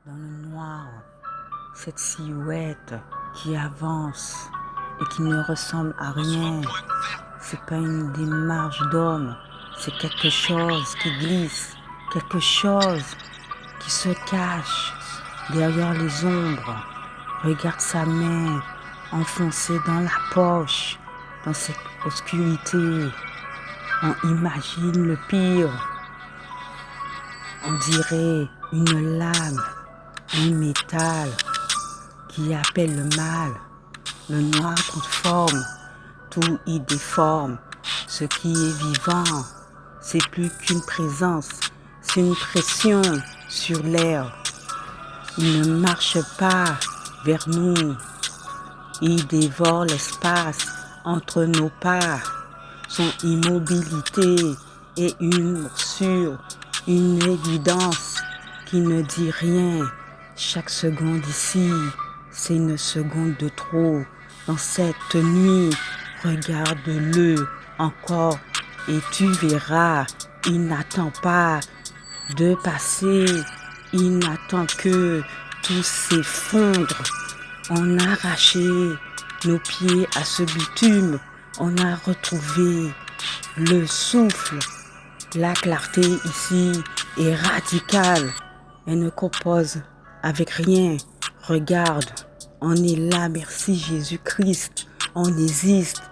dans le noir, cette silhouette qui avance et qui ne ressemble à rien. C'est pas une démarche d'homme, c'est quelque chose qui glisse, quelque chose qui se cache derrière les ombres. Regarde sa main enfoncée dans la poche, dans cette obscurité. On imagine le pire. On dirait une lame, un métal qui appelle le mal. Le noir transforme, tout y déforme. Ce qui est vivant, c'est plus qu'une présence, c'est une pression sur l'air. Il ne marche pas vers nous, il dévore l'espace entre nos pas. Son immobilité est une morsure, une évidence qui ne dit rien. Chaque seconde ici, c'est une seconde de trop. Dans cette nuit, regarde-le encore et tu verras, il n'attend pas de passer, il n'attend que tout s'effondre. On a arraché nos pieds à ce bitume, on a retrouvé le souffle. La clarté ici est radicale, elle ne compose avec rien. Regarde, on est là, merci Jésus-Christ. On existe,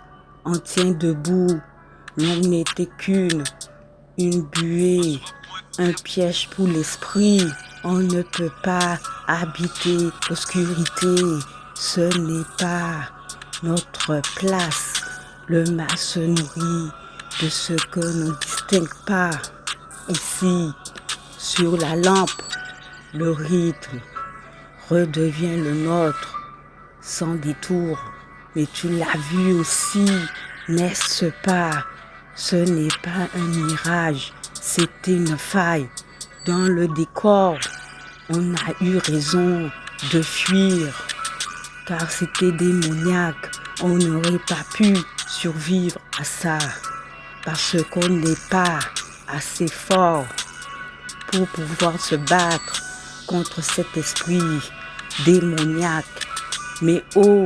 on tient debout. L'on n'était une buée, un piège pour l'esprit. On ne peut pas habiter l'obscurité. Ce n'est pas notre place. Le mal se nourrit de ce que ne distingue pas. Ici, sur la lampe, le rythme redevient le nôtre, sans détour. Mais tu l'as vu aussi, n'est-ce pas? Ce n'est pas un mirage, c'était une faille dans le décor. On a eu raison de fuir, car c'était démoniaque. On n'aurait pas pu survivre à ça, parce qu'on n'est pas assez fort pour pouvoir se battre contre cet esprit démoniaque. Mais oh,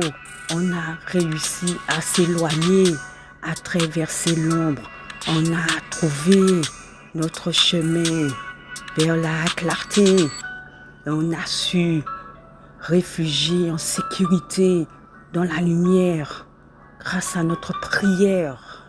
on a réussi à s'éloigner, à traverser l'ombre. On a trouvé notre chemin vers la clarté. On a su réfugier en sécurité dans la lumière grâce à notre prière.